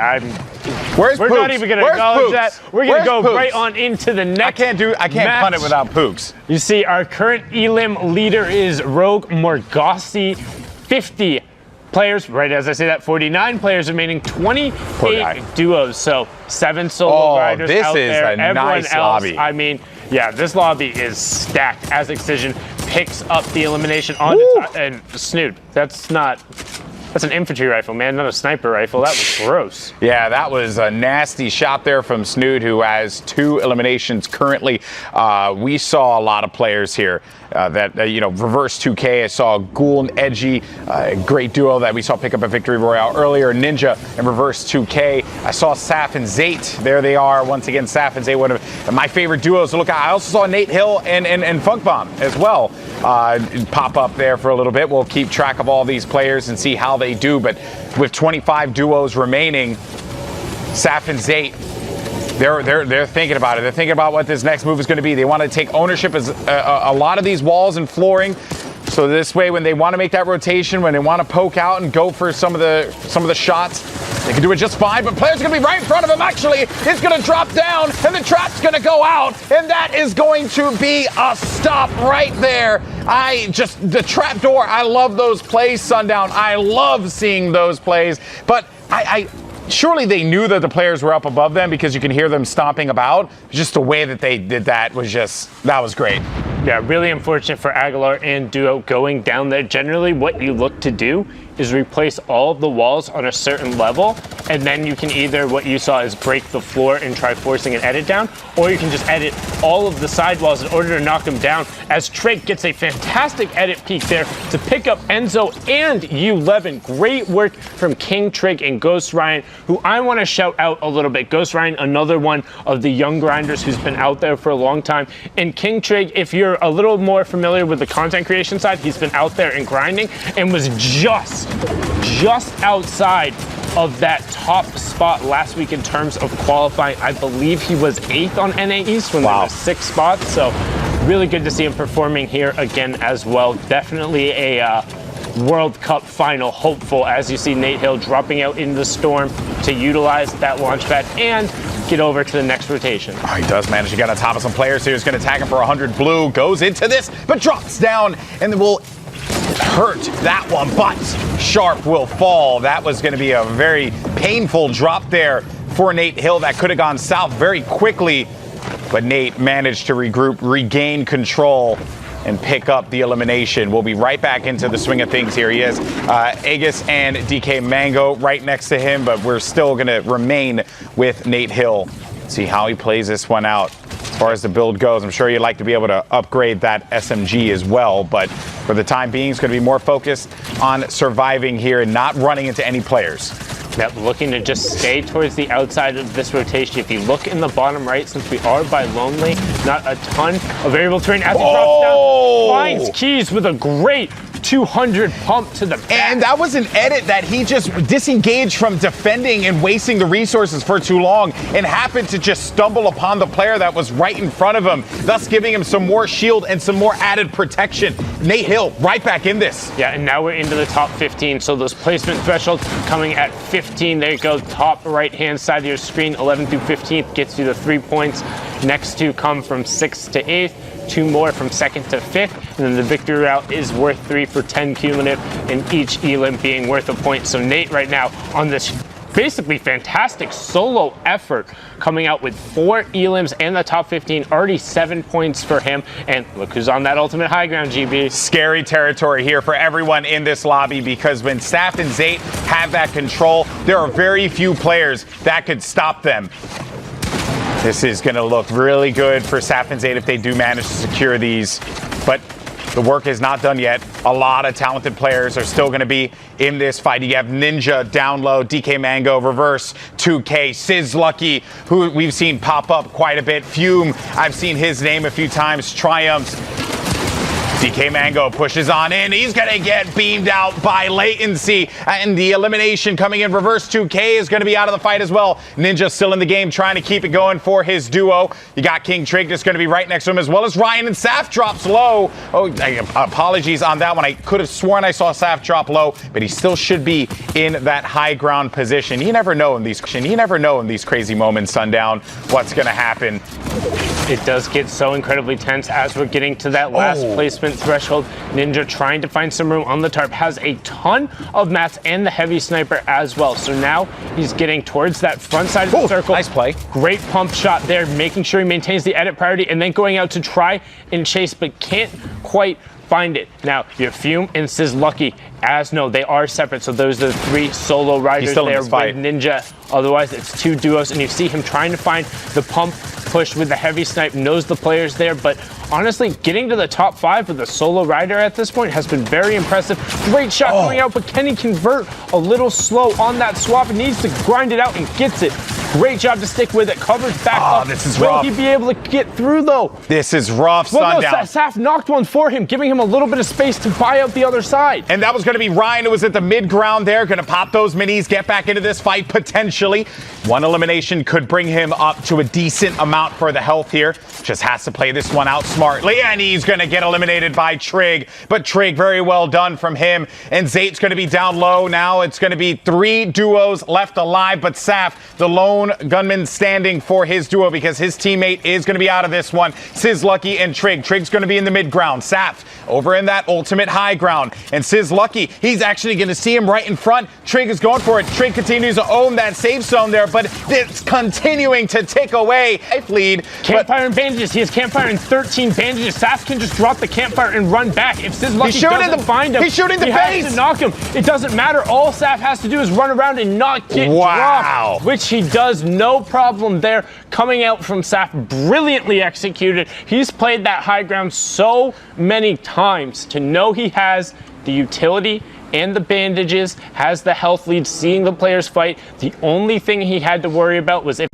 Yeah, Where's we're Pooks? not even going to Where's acknowledge Pooks? that. We're going to go Pooks? right on into the next I can't punt it without Pooks. You see, our current elim leader is Rogue Morgossi. 50 players, right as I say that, 49 players remaining, 28 duos. So 7 solo riders this out is there. a Everyone nice else, lobby. I mean, yeah, this lobby is stacked as Excision picks up the elimination on the top. And Snood, that's an infantry rifle, man, not a sniper rifle. That was gross. Yeah, that was a nasty shot there from Snood, who has 2 eliminations currently. We saw a lot of players here reverse 2K. I saw Ghoul and Edgy, great duo that we saw pick up a victory royale earlier. Ninja and reverse 2K. I saw Saf and Zayt. There they are once again. Saf and Zayt, one of my favorite duos to look at. I also saw Nate Hill and Funk Bomb as well pop up there for a little bit. We'll keep track of all these players and see how they do. But with 25 duos remaining, Saf and Zayt, they're thinking about it. They're thinking about what this next move is going to be. They want to take ownership of a lot of these walls and flooring. So this way, when they want to make that rotation, when they want to poke out and go for some of the shots, they can do it just fine. But players are going to be right in front of him. Actually, it's going to drop down, and the trap's going to go out, and that is going to be a stop right there. The trap door. I love those plays, Sundown. I love seeing those plays, but surely they knew that the players were up above them because you can hear them stomping about. Just the way that they did that was great. Yeah, really unfortunate for Aguilar and Duo going down there. Generally, what you look to do is replace all of the walls on a certain level, and then you can either, what you saw is break the floor and try forcing an edit down, or you can just edit all of the side walls in order to knock them down, as Trig gets a fantastic edit peek there to pick up Enzo and U11. Great work from King Trig and Ghost Ryan, who I want to shout out a little bit. Ghost Ryan, another one of the young grinders who's been out there for a long time. And King Trig, if you're a little more familiar with the content creation side, he's been out there and grinding and was just outside of that top spot last week in terms of qualifying. I believe he was 8th on NA East when there was 6 spots. So really good to see him performing here again as well. Definitely a World Cup final hopeful, as you see Nate Hill dropping out in the storm to utilize that launch pad and get over to the next rotation. Oh, he does manage to get on top of some players here. He's going to tag him for 100 blue, goes into this, but drops down, and then will hurt that one, but Sharp will fall. That was going to be a very painful drop there for Nate Hill. That could have gone south very quickly, but Nate managed to regroup, regain control, and pick up the elimination. We'll be right back into the swing of things here. He has Aegis and DK Mango right next to him, but we're still going to remain with Nate Hill. See how he plays this one out. As far as the build goes, I'm sure you'd like to be able to upgrade that SMG as well, but for the time being, it's going to be more focused on surviving here and not running into any players. Yep, looking to just stay towards the outside of this rotation. If you look in the bottom right, since we are by Lonely, not a ton of variable terrain as he drops down. Finds Keys with a great 200 pump to the back. And that was an edit that he just disengaged from defending and wasting the resources for too long and happened to just stumble upon the player that was right in front of him, thus giving him some more shield and some more added protection. Nate Hill right back in this. Yeah, and now we're into the top 15. So those placement thresholds coming at 15. There you go, top right-hand side of your screen, 11 through 15th gets you the 3 points. Next 2 come from 6th to 8th. 2 more from 2nd to 5th, and then the victory route is worth 3 for 10 cumulative, and each elim being worth a point. So Nate right now on this basically fantastic solo effort, coming out with 4 elims and the top 15, already 7 points for him. And look who's on that ultimate high ground, GB. Scary territory here for everyone in this lobby, because when Saf and Zayt have that control, there are very few players that could stop them. This is going to look really good for Saf and Zayt if they do manage to secure these. But the work is not done yet. A lot of talented players are still going to be in this fight. You have Ninja down low, DK Mango, Reverse, 2K, Sizz Lucky, who we've seen pop up quite a bit. Fume, I've seen his name a few times. Triumphs. DK Mango pushes on in. He's going to get beamed out by Latency. And the elimination coming in reverse 2K is going to be out of the fight as well. Ninja still in the game, trying to keep it going for his duo. You got King Trig just going to be right next to him, as well as Ryan, and Saf drops low. Oh, apologies on that one. I could have sworn I saw Saf drop low, but he still should be in that high ground position. You never know in these crazy moments, Sundown, what's going to happen. It does get so incredibly tense as we're getting to that last placement threshold. Ninja trying to find some room on the tarp, has a ton of mats and the heavy sniper as well. So now he's getting towards that front side of the circle. Nice play. Great pump shot there, making sure he maintains the edit priority and then going out to try and chase, but can't quite find it. Now, you have Fume and Sizz Lucky. As no, they are separate, so those are the 3 solo riders there with Ninja. Otherwise, it's 2 duos, and you see him trying to find the pump push with the heavy snipe, knows the players there, but honestly, getting to the top 5 with a solo rider at this point has been very impressive. Great shot going out, but can he convert? A little slow on that swap. He needs to grind it out and gets it. Great job to stick with it. Covers back up. This is Will rough. he be able to get through, though? This is rough, Well, Sundown. no, Saf knocked one for him, giving him a little bit of space to buy out the other side. And that was going to be Ryan, who was at the mid-ground there, going to pop those minis, get back into this fight, potentially. One elimination could bring him up to a decent amount for the health here. Just has to play this one out smartly, and he's going to get eliminated by Trig. But Trig, very well done from him. And Zayt's going to be down low now. It's going to be 3 duos left alive, but Saf, the lone gunman standing for his duo, because his teammate is going to be out of this one. Sizz Lucky and Trig. Trig's going to be in the mid-ground. Saf over in that ultimate high ground. And Sizz Lucky, he's actually going to see him right in front. Trig is going for it. Trig continues to own that safe zone there, but it's continuing to tick away. Life lead. Campfire and bandages. He has campfire and 13 bandages. Saf can just drop the campfire and run back. If Sizz Lucky doesn't find him, he's shooting the has to knock him. It doesn't matter. All Saf has to do is run around and not get dropped, which he does. No problem there. Coming out from Saf, brilliantly executed. He's played that high ground so many times to know he has the utility and the bandages, has the health lead, seeing the players fight. The only thing he had to worry about was if